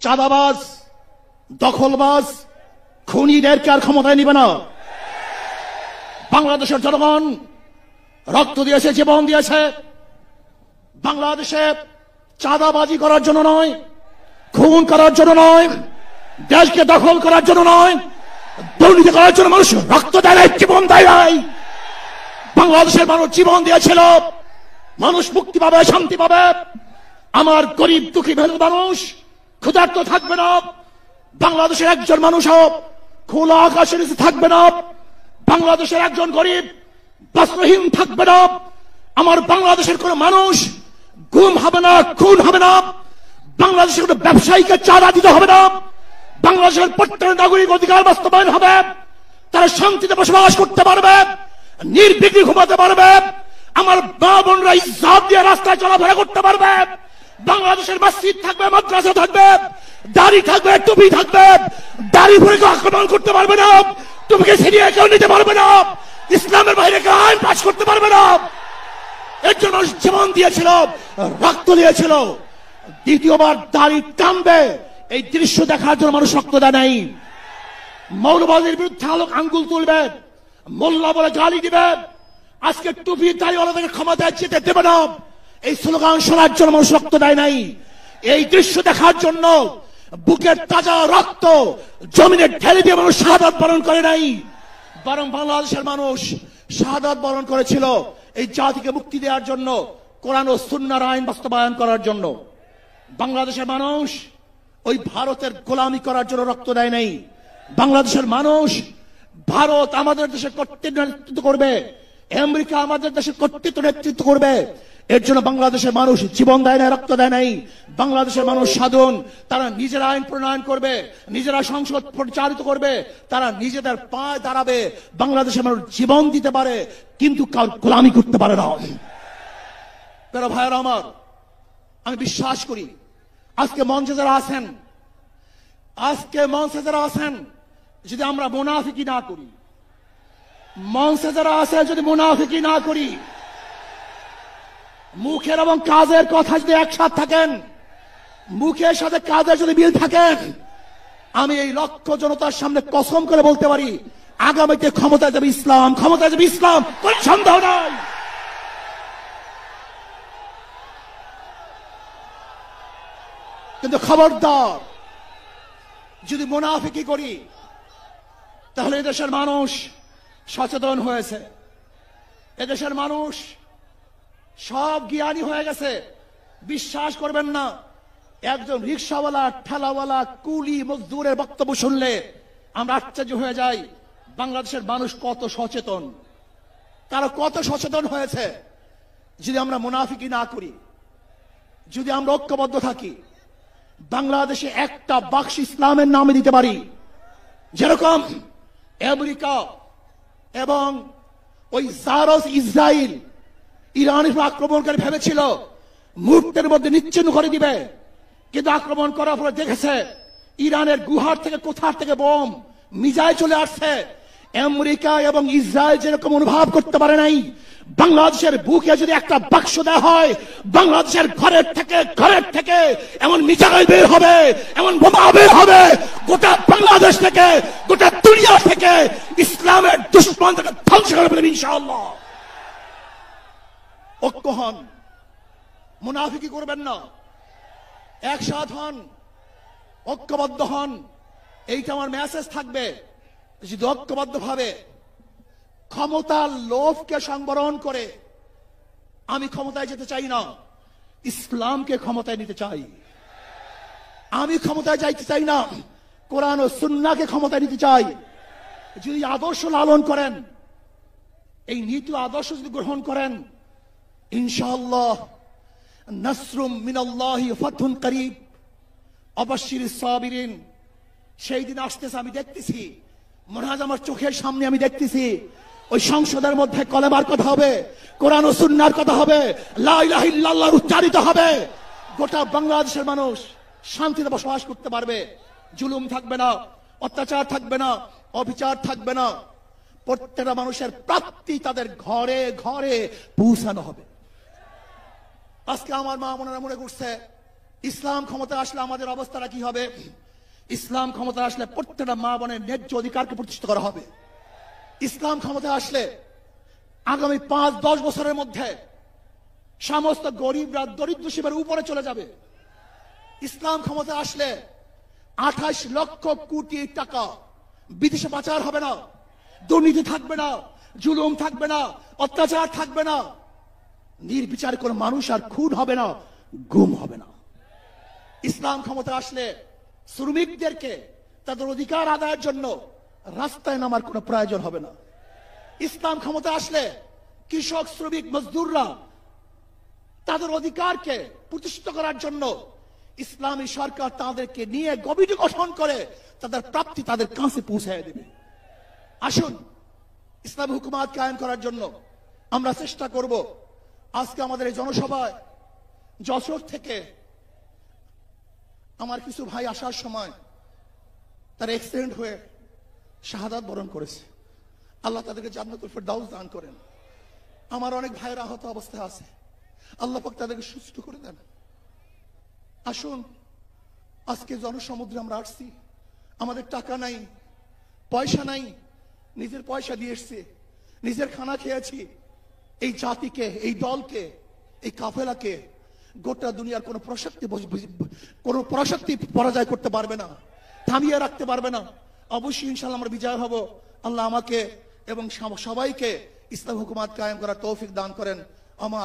চাঁদাবাজ, দখলবাজ, খুনিদেরকে আর ক্ষমতায় নিবে না। বাংলাদেশের জনগণ রক্ত দিয়েছে, জীবন দিয়েছে বাংলাদেশে চাঁদাবাজি করার জন্য নয়, খুন করার জন্য নয়, দেশকে দখল করার জন্য নয়, দুর্নীতি করার জন্য মানুষ রক্ত দেয় নাই, জীবন দেয় নাই। বাংলাদেশের মানুষ জীবন দিয়েছিল, মানুষ মুক্তি পাবে, শান্তি পাবে। আমার গরিব দুঃখী মেহনত মানুষ ক্ষুধার্ত থাকবে না। বাংলাদেশের একজন মানুষও খোলা আকাশের নিচে থাকবে না। বাংলাদেশের একজন গরিব বস্ত্রহীন থাকবে না। আমার বাংলাদেশের কোন মানুষ গুম হবে না, খুন হবে না। বাংলাদেশের কোন ব্যবসায়ীকে চাঁদা দিতে হবে না। বাংলাদেশের প্রত্যেক নাগরিক অধিকার বাস্তবায়ন হবে। তারা শান্তিতে বসবাস করতে পারবে, নির্বিঘ্নে ঘুমাতে পারবে। আমার মা বোনরা ইজ্জত দিয়ে রাস্তায় চলাফেরা করতে পারবে। বাংলাদেশের মসজিদ থাকবে, মাদ্রাসা থাকবে, দাড়ি থাকবে, টুপি থাকবে। দাড়ি পরে কেউ আক্রমণ করতে পারবে না, টুপিকে ছিনিয়ে কেউ নিতে পারবে না, ইসলামের বাইরে কেউ আইন পাস করতে পারবে না। এর জন্য জীবন দিয়েছিল, রক্ত দিয়েছিল। দ্বিতীয়বার দাড়ি টানবে, এই দৃশ্য দেখার জন্য মানুষ রক্ত দেয় নাই। মৌলবাদীর বিরুদ্ধে আঙ্গুল তুলবে, মোল্লা বলে গালি দিবে, আজকে টুপি দাড়িওয়ালাদের ক্ষমতায় যেতে দেবে না, এই স্লোগান শোনার জন্য মানুষ রক্ত দেয় নাই। এই দৃশ্য দেখার জন্য বুকের তাজা রক্ত জমিনে ঢেলে দিয়ে মানুষ শাহাদাত বরণ করে নাই, বরং বাংলাদেশের মানুষ শাহাদাত বরণ করেছিল এই জাতিকে মুক্তি দেওয়ার জন্য, কোরআন ও সুন্নাহর আইন বাস্তবায়ন করার জন্য। বাংলাদেশের মানুষ ওই ভারতের গোলামি করার জন্য রক্ত দেয় নাই। বাংলাদেশের মানুষ ভারত আমাদের দেশে কর্তৃত্ব নেতৃত্ব করবে, আমেরিকা আমাদের দেশে কর্তৃত্ব নেতৃত্ব করবে, এর জন্য বাংলাদেশের মানুষ জীবন দেয় নাই, রক্ত দেয় নাই। বাংলাদেশের মানুষ সাধন, তারা নিজেরা আইন প্রণয়ন করবে, নিজেরা সংসদ পরিচালিত করবে, তারা নিজেদের পায়ে দাঁড়াবে। বাংলাদেশের মানুষ জীবন দিতে পারে, কিন্তু কার গোলামি করতে পারে না। প্রিয় ভাইয়েরা আমার, আমি বিশ্বাস করি আজকে মঞ্চে যারা আছেন, যদি আমরা মুনাফিকি না করি, মঞ্চে যারা আছে যদি মুনাফিকি না করি, মুখের এবং কাজের কথা যদি একসাথে থাকেন, মুখের সাথে কাজের যদি মিল থাকেন, আমি এই লক্ষ জনতার সামনে কসম করে বলতে পারি আগামীতে ক্ষমতায় যাবে ইসলাম, ক্ষমতায় যাবে ইসলাম, কোনো সন্দেহ নাই। কিন্তু খবরদার যদি মুনাফিকি করি, তাহলে এদেশের মানুষ সচেতন হয়েছে, এদেশের মানুষ সব জ্ঞানী হয়ে গেছে। বিশ্বাস করবেন না, একজন রিক্সাওয়ালা, ঠেলাওয়ালা, কুলি মজদুরের বক্তব্য শুনলে আমরা আশ্চর্য হয়ে যাই বাংলাদেশের মানুষ কত সচেতন, তারা কত সচেতন হয়েছে। যদি আমরা মুনাফিকি না করি, যদি আমরা ঐক্যবদ্ধ থাকি, বাংলাদেশে একটা বাক্স ইসলামের নামে দিতে পারি। যেরকম আমেরিকা এবং ওই জারস ইসরায়েল ইরানের উপর আক্রমণকারী ভেবেছিল মুহূর্তের মধ্যে নিচ্ছিন্ন করে দিবে, কিন্তু আক্রমণ করার পরে দেখেছে ইরানের গুহার থেকে কোথা থেকে বোম মিসাইল চলে আসছে। আমেরিকা এবং ইসরায়েল যেরকম অনুভব করতে পারে নাই, বাংলাদেশের বুকে যদি একটা বাক্স দেওয়া হয়, বাংলাদেশের ঘরের থেকে এমন মিসাইল বের হবে, এমন বোমা বের হবে, গোটা বাংলাদেশ থেকে, গোটা দুনিয়া থেকে ইসলামের দুশমনকে ধ্বংস করে ফেলবে ইনশাআল্লাহ। ঐক্য হন, মুনাফিকি করবেন না, একসাথ হন, ঐক্যবদ্ধ হন, এইটা আমার মেসেজ থাকবে। যদি ঐক্যবদ্ধ ভাবে ক্ষমতার লোভকে সংবরণ করে আমি ক্ষমতায় যেতে চাই না, ইসলামকে ক্ষমতায় নিতে চাই। আমি ক্ষমতায় যাইতে চাই না, কোরআন ও সুন্নাহকে ক্ষমতায় নিতে চাই। যদি আদর্শ লালন করেন, এই নীতি আদর্শ যদি গ্রহণ করেন, ইনশাআল্লাহ নাসরুম মিনাল্লাহি ফাতহুন করিব ওয়াবাশশিরিস সাবিরিন। সেই দিন আসতেছে, আমি দেখতেছি, মনে হয় আমার চোখের সামনে আমি দেখতেছি ওই সংসদের মধ্যে কলেমার কথা হবে, কোরআন ও সুন্নাহর কথা হবে, লা ইলাহা ইল্লাল্লাহ উচ্চারিত হবে। গোটা বাংলাদেশের মানুষ শান্তিতে বসবাস করতে পারবে, জুলুম থাকবে না, অত্যাচার থাকবে না, অবিচার থাকবে না। প্রত্যেকটা মানুষের প্রাপ্তি তাদের ঘরে ঘরে পৌঁছানো হবে। আজকে আমার মা বোনেরা মনে করছে ইসলাম ক্ষমতা আসলে আমাদের অবস্থাটা কি হবে? ইসলাম ক্ষমতা আসলে প্রত্যেকটা মা বোনের ন্যায্য অধিকারকে প্রতিষ্ঠিত করা হবে। ইসলাম ক্ষমতা আসলে আগামী 5-10 বছরের মধ্যে সমস্ত গরিবরা দরিদ্র সীমার উপরে চলে যাবে। ইসলাম ক্ষমতা আসলে 28 লক্ষ কোটি টাকা বিদেশে পাচার হবে না, দুর্নীতি থাকবে না, জুলুম থাকবে না, অত্যাচার থাকবে না, নির্বিচার কোন মানুষ আর খুন হবে না, গুম হবে না। ইসলাম ক্ষমতা আসলে শ্রমিকদেরকে তাদের অধিকার আদায়ের জন্য রাস্তায় নামার কোনো প্রয়োজন হবে না। ইসলাম ক্ষমতা আসলে কৃষক, শ্রমিক, মজদুররা তাদের অধিকারকে প্রতিষ্ঠিত করার জন্য ইসলামী সরকার তাদেরকে নিয়ে কমিটি গঠন করে তাদের প্রাপ্তি তাদের কাছে পৌঁছায় দেবে। আসুন ইসলামী হুকুমাত কায়েম করার জন্য আমরা চেষ্টা করব। আজকে আমাদের এই জনসভায় যশোর থেকে আমার কিছু ভাই আসার সময় তার অ্যাক্সিডেন্ট হয়ে শাহাদাত বরণ করেছে। আল্লাহ তাদেরকে জান্নাতুল ফেরদাউস দান করেন। আমার অনেক ভাইয়ের আহত অবস্থায় আছে, আল্লাহ পাক তাদেরকে সুস্থ করে দেন। আসুন আজকে জনসমুদ্রে আমরা আসছি, আমাদের টাকা নাই, পয়সা নাই, নিজের পয়সা দিয়ে এসছি, নিজের খানা খেয়েছি। এই জাতিকে, এই দলকে, এই কাফেলাকে গোটা দুনিয়ার কোন পরাশক্তি পরাজয় করতে পারবে না, থামিয়ে রাখতে পারবে না। অবশ্যই ইনশাআল্লাহ আমরা বিজয় হব। আল্লাহ আমাকে এবং সবাইকে ইসলাম হুকুমাত কায়েম করার তৌফিক দান করেন। আমার